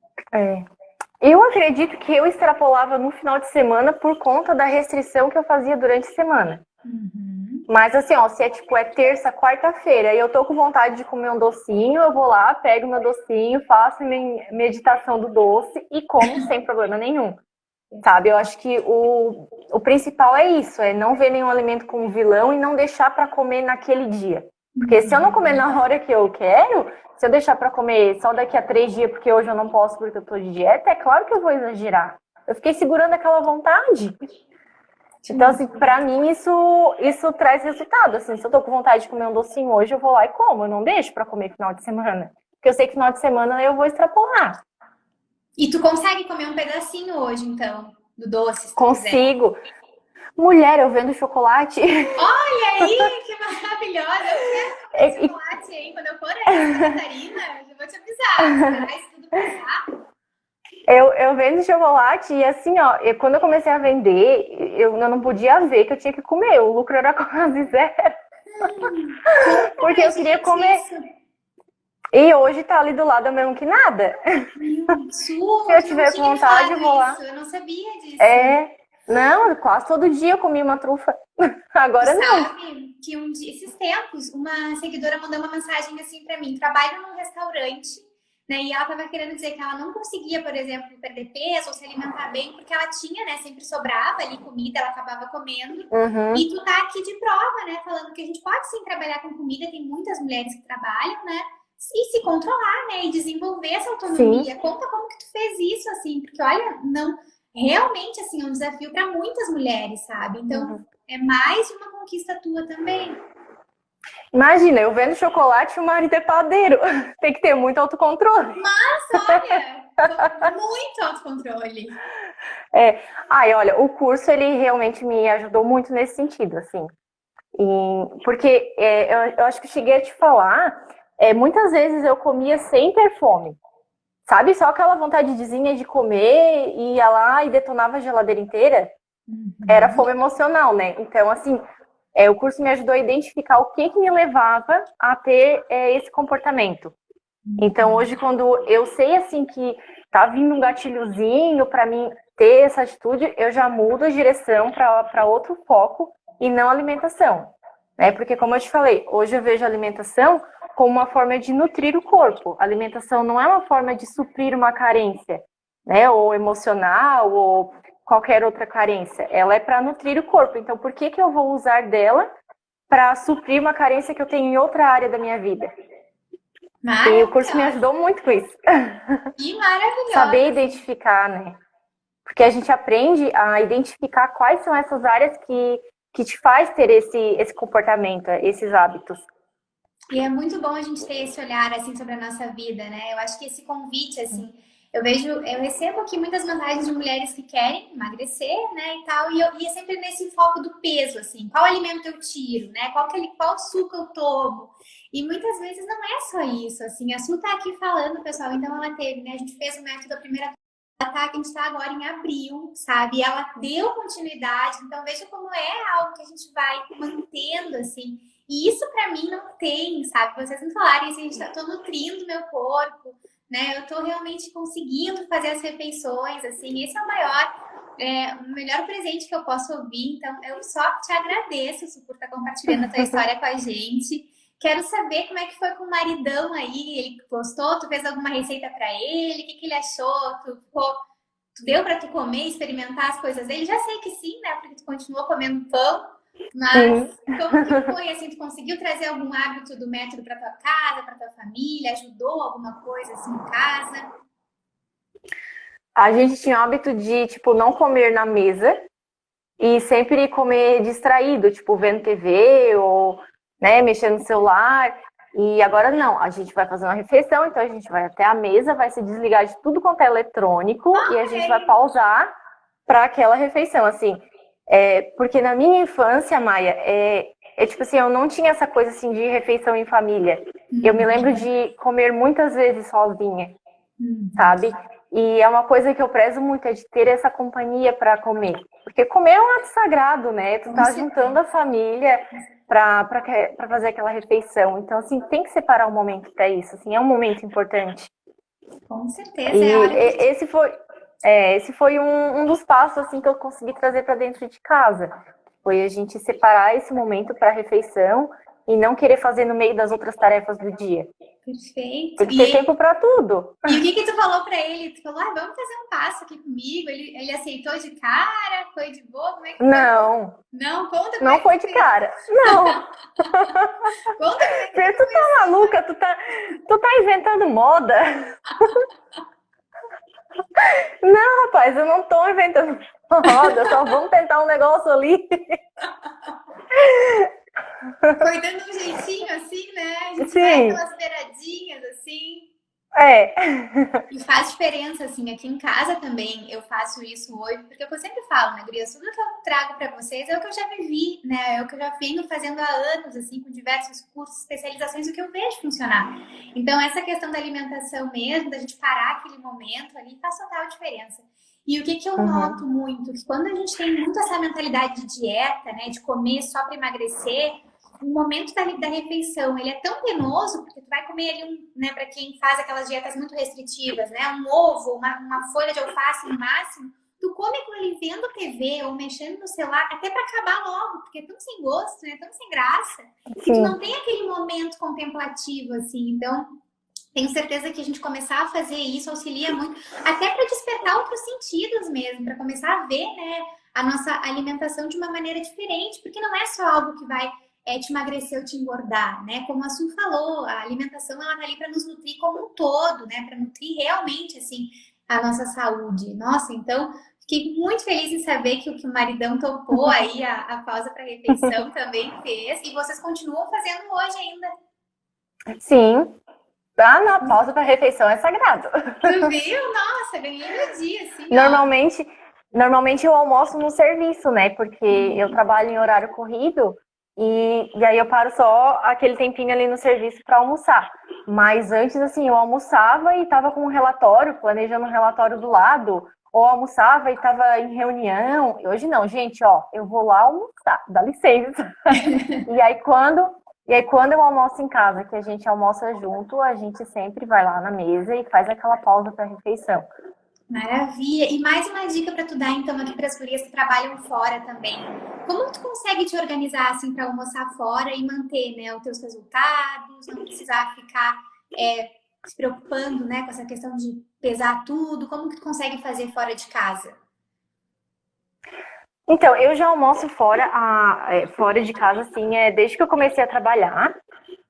Eu acredito que eu extrapolava no final de semana por conta da restrição que eu fazia durante a semana. Mas assim, ó, se é terça, quarta-feira e eu tô com vontade de comer um docinho, eu vou lá, pego meu docinho, faço minha meditação do doce e como sem problema nenhum. Sabe? Eu acho que o principal é isso, é não ver nenhum alimento como vilão e não deixar para comer naquele dia. Porque se eu não comer na hora que eu quero, se eu deixar para comer só daqui a 3 dias porque hoje eu não posso porque eu tô de dieta, é claro que eu vou exagerar. Eu fiquei segurando aquela vontade. Então, assim, pra mim isso traz resultado. Assim, se eu tô com vontade de comer um docinho hoje, eu vou lá e como. Eu não deixo pra comer final de semana. Porque eu sei que final de semana eu vou extrapolar. E tu consegue comer um pedacinho hoje, então, do doce, se tu Consigo. Quiser. Mulher, eu vendo chocolate. Olha aí, que maravilhosa. Eu quero comer chocolate, hein? Quando eu for aí em Santa Catarina, eu vou te avisar. Esperar isso tudo passar. Eu vendo chocolate e assim, ó, quando eu comecei a vender, eu não podia ver que eu tinha que comer. O lucro era quase zero. Porque eu queria comer. Isso. E hoje tá ali do lado mesmo que nada. Se eu tiver vontade, eu vou lá. Eu não sabia disso. Não, quase todo dia eu comi uma trufa. Agora não. Sabe que esses tempos, uma seguidora mandou uma mensagem assim pra mim. Trabalho num restaurante, né? E ela tava querendo dizer que ela não conseguia, por exemplo, perder peso ou se alimentar bem, porque ela tinha, né? Sempre sobrava ali comida, ela acabava comendo. E tu tá aqui de prova, né? Falando que a gente pode sim trabalhar com comida, tem muitas mulheres que trabalham, né? E se controlar, né? E desenvolver essa autonomia. Sim. Conta como que tu fez isso, assim, porque olha, não... Realmente, assim, é um desafio para muitas mulheres, sabe? Então, é mais uma conquista tua também. Imagina, eu vendo chocolate e o marido é padeiro. Tem que ter muito autocontrole. Mas, olha, muito autocontrole. Olha, o curso, ele realmente me ajudou muito nesse sentido, assim. Porque eu acho que eu cheguei a te falar, muitas vezes eu comia sem ter fome. Sabe, só aquela vontadezinha de comer, ia lá e detonava a geladeira inteira, era fome emocional, né? Então, assim, o curso me ajudou a identificar o que me levava a ter esse comportamento. Então, hoje, quando eu sei, assim, que tá vindo um gatilhozinho para mim ter essa atitude, eu já mudo a direção para outro foco e não alimentação. Né? Porque, como eu te falei, hoje eu vejo a alimentação como uma forma de nutrir o corpo. A alimentação não é uma forma de suprir uma carência, né? Ou emocional, ou qualquer outra carência. Ela é para nutrir o corpo. Então, por que eu vou usar dela para suprir uma carência que eu tenho em outra área da minha vida? E o curso me ajudou muito com isso. Que maravilhoso! Saber identificar, né? Porque a gente aprende a identificar quais são essas áreas que te faz ter esse comportamento, esses hábitos. E é muito bom a gente ter esse olhar, assim, sobre a nossa vida, né? Eu acho que esse convite, assim, eu recebo aqui muitas mensagens de mulheres que querem emagrecer, né, e tal, e é sempre nesse foco do peso, assim, qual alimento eu tiro, né, qual suco eu tomo, e muitas vezes não é só isso, assim, a Su tá aqui falando, pessoal, então ela teve, né, a gente fez o método da primeira etapa, que a gente tá agora em abril, sabe, e ela deu continuidade, então veja como é algo que a gente vai mantendo, assim, E isso para mim não tem, sabe? Vocês me falarem assim, tô nutrindo meu corpo, né? Eu tô realmente conseguindo fazer as refeições, assim, esse é o melhor presente que eu posso ouvir. Então, eu só te agradeço, Su, por estar compartilhando a tua história com a gente. Quero saber como é que foi com o maridão aí. Ele gostou? Tu fez alguma receita para ele? O que ele achou? Tu deu para tu comer, experimentar as coisas dele? Já sei que sim, né? Porque tu continuou comendo pão. Mas como que foi, assim, tu conseguiu trazer algum hábito do método para tua casa, para tua família? Ajudou alguma coisa, assim, em casa? A gente tinha o hábito de, tipo, não comer na mesa e sempre comer distraído, tipo, vendo TV ou, né, mexendo no celular. E agora não, a gente vai fazer uma refeição, então a gente vai até a mesa, vai se desligar de tudo quanto é eletrônico e a gente vai pausar para aquela refeição, assim. Porque na minha infância, Maia, tipo assim, eu não tinha essa coisa assim de refeição em família. Eu me lembro de comer muitas vezes sozinha, sabe? E é uma coisa que eu prezo muito, é de ter essa companhia para comer. Porque comer é um ato sagrado, né? Tu tá juntando a família para fazer aquela refeição. Então, assim, tem que separar um momento para isso, assim, é um momento importante. Com certeza, E é a hora que... esse foi um dos passos, assim, que eu consegui trazer para dentro de casa. Foi a gente separar esse momento para a refeição e não querer fazer no meio das outras tarefas do dia. Perfeito. Tem que ter tempo para tudo. E o que tu falou para ele? Tu falou, vamos fazer um passo aqui comigo. Ele aceitou de cara? Foi de boa? Como é que foi? Não. Não, conta como não foi de cara. Não. Conta como é que tu tá maluca? Tu tá inventando moda? Não, rapaz, eu não tô inventando moda. Só vamos tentar um negócio ali. Foi dando um jeitinho assim, né? A gente Sim. vai aquelas beiradinhas assim. E faz diferença, assim, aqui em casa também eu faço isso hoje, porque é o que eu sempre falo, né, gurias? Tudo que eu trago para vocês é o que eu já vivi, né? É o que eu já venho fazendo há anos, assim, com diversos cursos, especializações, o que eu vejo funcionar. Então, essa questão da alimentação mesmo, da gente parar aquele momento ali, faz total diferença. E o que eu noto muito, que quando a gente tem muito essa mentalidade de dieta, né, de comer só para emagrecer, o momento da refeição, ele é tão penoso, porque tu vai comer ali, né, para quem faz aquelas dietas muito restritivas, né, um ovo, uma folha de alface no máximo, tu come aquilo ali vendo TV ou mexendo no celular, até para acabar logo, porque é tão sem gosto, né, tão sem graça, que tu não tem aquele momento contemplativo, assim. Então, tenho certeza que a gente começar a fazer isso auxilia muito, até para despertar outros sentidos mesmo, para começar a ver, né, a nossa alimentação de uma maneira diferente, porque não é só algo que vai te emagrecer ou te engordar, né? Como a Su falou, a alimentação ela tá ali para nos nutrir como um todo, né? Para nutrir realmente assim a nossa saúde. Nossa, então fiquei muito feliz em saber que o maridão topou aí a pausa para refeição também fez e vocês continuam fazendo hoje ainda. Sim. Na pausa para refeição é sagrado. Tu viu? Nossa, ganhei meu dia, assim. Normalmente eu almoço no serviço, né? Porque eu trabalho em horário corrido. E aí eu paro só aquele tempinho ali no serviço para almoçar. Mas antes, assim, eu almoçava e tava com um relatório, planejando um relatório do lado, ou almoçava e tava em reunião. E hoje não, gente, ó, eu vou lá almoçar, dá licença. E aí quando eu almoço em casa, que a gente almoça junto, a gente sempre vai lá na mesa e faz aquela pausa para refeição. Maravilha! E mais uma dica para tu dar, então, aqui para as gurias que trabalham fora também. Como tu consegue te organizar, assim, para almoçar fora e manter, né, os teus resultados, não precisar ficar se preocupando, né, com essa questão de pesar tudo? Como que tu consegue fazer fora de casa? Então, eu já almoço fora de casa, assim, desde que eu comecei a trabalhar.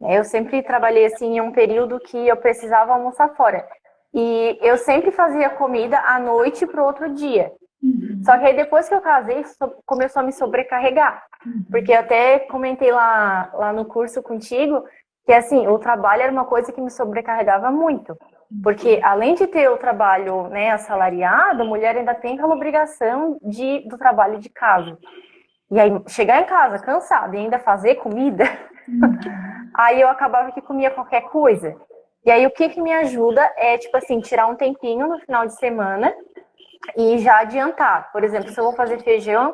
Eu sempre trabalhei, assim, em um período que eu precisava almoçar fora. E eu sempre fazia comida à noite para o outro dia. Só que aí depois que eu casei, começou a me sobrecarregar. Porque eu até comentei lá no curso contigo que, assim, o trabalho era uma coisa que me sobrecarregava muito. Porque além de ter o trabalho, né, assalariado, a mulher ainda tem aquela obrigação do trabalho de casa. E aí chegar em casa cansada e ainda fazer comida, aí eu acabava que comia qualquer coisa. E aí o que me ajuda é, tipo assim, tirar um tempinho no final de semana e já adiantar. Por exemplo, se eu vou fazer feijão,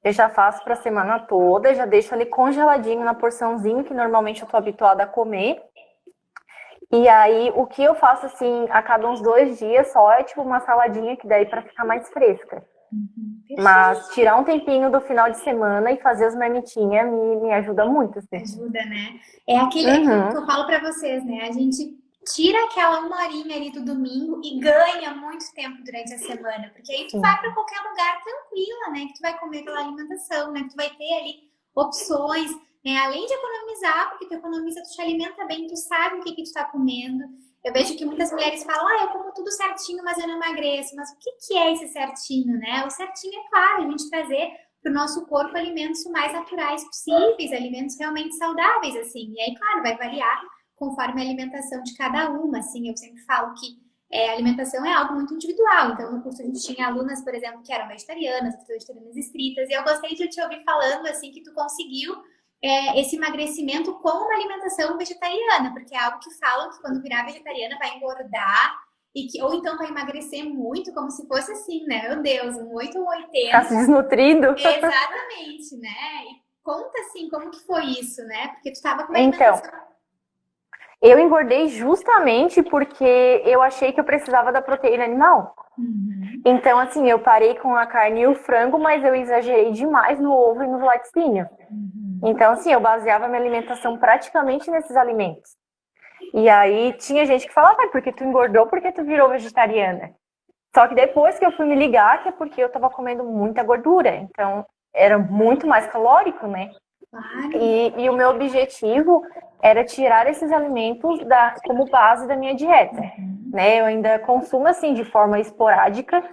Eu já faço para a semana toda, já deixo ali congeladinho na porçãozinha que normalmente eu tô habituada a comer. E aí, o que eu faço, assim, a cada uns 2 dias só é, tipo, uma saladinha que daí para ficar mais fresca. Mas tirar um tempinho do final de semana e fazer as marmitinhas me ajuda muito, assim. Ajuda, né? É aquilo que eu falo pra vocês, né? A gente tira aquela 1 horinha ali do domingo e ganha muito tempo durante a semana, porque aí tu vai pra qualquer lugar tranquila, né? Que tu vai comer aquela alimentação, né? Que tu vai ter ali opções, né? Além de economizar, porque tu economiza, tu te alimenta bem, tu sabe o que que tu tá comendo. Eu vejo que muitas mulheres falam, eu como tudo certinho, mas eu não emagreço. Mas o que que é esse certinho, né? O certinho é claro, a gente trazer para o nosso corpo alimentos mais naturais possíveis, alimentos realmente saudáveis, assim. E aí, claro, vai variar conforme a alimentação de cada uma, assim. Eu sempre falo que a alimentação é algo muito individual. Então, no curso a gente tinha alunas, por exemplo, que eram vegetarianas, outras vegetarianas estritas. E eu gostei de te ouvir falando, assim, que tu conseguiu esse emagrecimento com uma alimentação vegetariana, porque é algo que falam que quando virar vegetariana vai engordar, ou então vai emagrecer muito, como se fosse assim, né? Meu Deus, um 8 ou 80. Tá se desnutrindo. Exatamente, né? E conta assim, como que foi isso, né? Porque tu tava com uma alimentação... Então, eu engordei justamente porque eu achei que eu precisava da proteína animal. Então, assim, eu parei com a carne e o frango, mas eu exagerei demais no ovo e no laticínio. Então, assim, eu baseava minha alimentação praticamente nesses alimentos. E aí tinha gente que falava, porque tu engordou, porque tu virou vegetariana. Só que depois que eu fui me ligar, que é porque eu tava comendo muita gordura. Então, era muito mais calórico, né? E o meu objetivo era tirar esses alimentos como base da minha dieta, né? Eu ainda consumo, assim, de forma esporádica,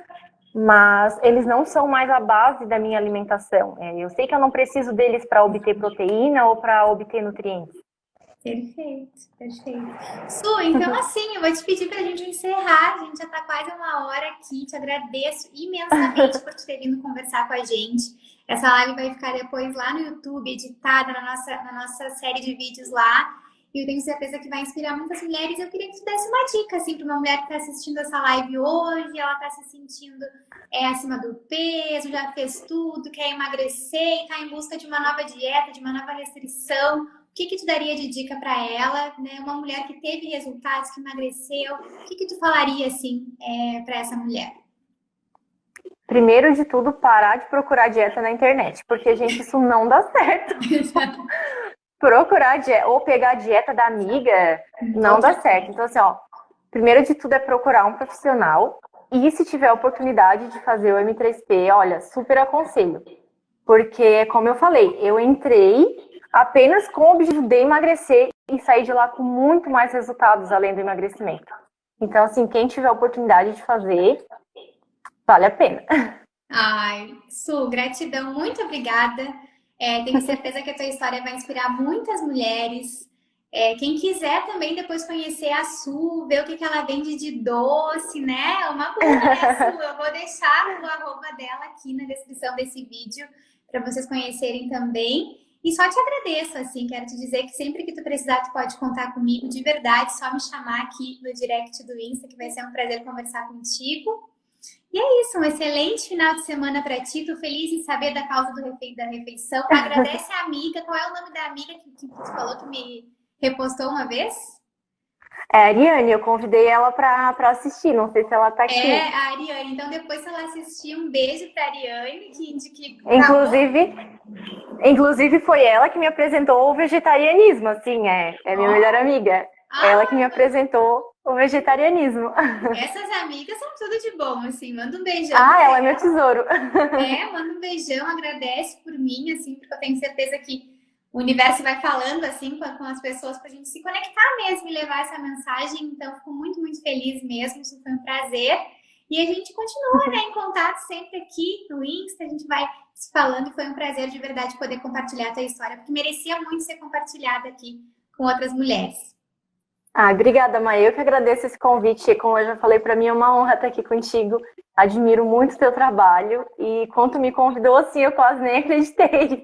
mas eles não são mais a base da minha alimentação. Eu sei que eu não preciso deles para obter proteína ou para obter nutrientes. Perfeito, perfeito. Su, então assim, eu vou te pedir pra gente encerrar, a gente já tá quase 1 hora aqui, te agradeço imensamente por tu ter vindo conversar com a gente. Essa live vai ficar depois lá no YouTube, editada na nossa série de vídeos lá, e eu tenho certeza que vai inspirar muitas mulheres. Eu queria que tu desse uma dica, assim, pra uma mulher que tá assistindo essa live hoje, ela tá se sentindo acima do peso, já fez tudo, quer emagrecer e tá em busca de uma nova dieta, de uma nova restrição. O que tu daria de dica para ela, né? Uma mulher que teve resultados, que emagreceu, o que tu falaria, assim, para essa mulher? Primeiro de tudo, parar de procurar dieta na internet, porque, gente, isso não dá certo. Procurar dieta, ou pegar a dieta da amiga, não dá certo. Então, assim, primeiro de tudo é procurar um profissional, e se tiver a oportunidade de fazer o M3P, olha, super aconselho. Porque, como eu falei, eu entrei apenas com o objetivo de emagrecer e sair de lá com muito mais resultados além do emagrecimento. Então, assim, quem tiver a oportunidade de fazer, vale a pena. Ai, Su, gratidão, muito obrigada. Tenho certeza que a tua história vai inspirar muitas mulheres. Quem quiser também depois conhecer a Su, ver o que ela vende de doce, né? Uma boa, né, Su? Eu vou deixar o arroba dela aqui na descrição desse vídeo para vocês conhecerem também. E só te agradeço, assim, quero te dizer que sempre que tu precisar, tu pode contar comigo, de verdade, só me chamar aqui no direct do Insta, que vai ser um prazer conversar contigo. E é isso, um excelente final de semana para ti, tô feliz em saber da causa da refeição. Agradece a amiga, qual é o nome da amiga que tu falou que me repostou uma vez? É a Ariane, eu convidei ela para assistir, não sei se ela tá aqui. É, a Ariane, então depois se ela assistir, um beijo pra Ariane, que Inclusive foi ela que me apresentou o vegetarianismo, assim, é minha melhor amiga. Ela que me apresentou o vegetarianismo. Essas amigas são tudo de bom, assim, manda um beijão. Ela é meu tesouro. Manda um beijão, agradece por mim, assim, porque eu tenho certeza que o universo vai falando, assim, com as pessoas pra gente se conectar mesmo e levar essa mensagem. Então, fico muito, muito feliz mesmo, isso foi um prazer. E a gente continua, né, em contato sempre aqui no Insta, a gente vai se falando e foi um prazer de verdade poder compartilhar a tua história, porque merecia muito ser compartilhada aqui com outras mulheres. Obrigada, Maia. Eu que agradeço esse convite. Como eu já falei, para mim é uma honra estar aqui contigo. Admiro muito o teu trabalho e quando tu me convidou assim, eu quase nem acreditei.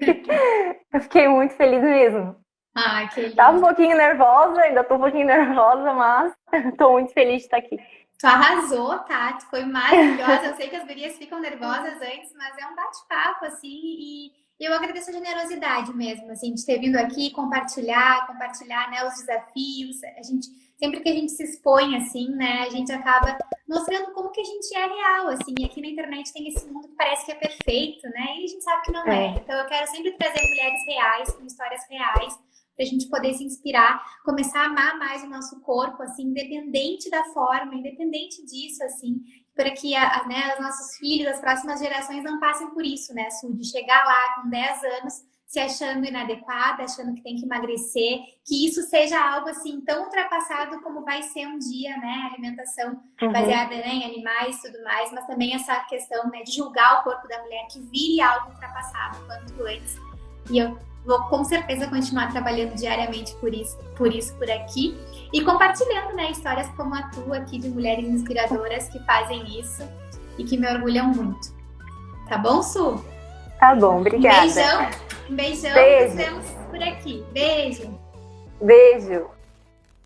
Eu fiquei muito feliz mesmo. Ai, que lindo. Tava um pouquinho nervosa, ainda tô um pouquinho nervosa, mas tô muito feliz de estar aqui. Tu arrasou, tá? Tu foi maravilhosa. Eu sei que as gurias ficam nervosas antes, mas é um bate-papo, assim, e eu agradeço a generosidade mesmo, assim, de ter vindo aqui compartilhar, né, os desafios. A gente, sempre que a gente se expõe, assim, né, a gente acaba mostrando como que a gente é real, assim. E aqui na internet tem esse mundo que parece que é perfeito, né, e a gente sabe que não é. Então eu quero sempre trazer mulheres reais, com histórias reais, para a gente poder se inspirar, começar a amar mais o nosso corpo, assim, independente da forma, independente disso, assim, para que né, os nossos filhos, as próximas gerações não passem por isso, né, Su, de chegar lá com 10 anos se achando inadequada, achando que tem que emagrecer, que isso seja algo, assim, tão ultrapassado como vai ser um dia, né, a alimentação baseada, né, em animais e tudo mais, mas também essa questão, né, de julgar o corpo da mulher, que vire algo ultrapassado quanto antes. E eu vou com certeza continuar trabalhando diariamente por isso por aqui e compartilhando, né, histórias como a tua aqui de mulheres inspiradoras que fazem isso e que me orgulham muito. Tá bom, Su? Tá bom, obrigada. Um beijão. Beijo. Nos vemos por aqui. Beijo. Beijo.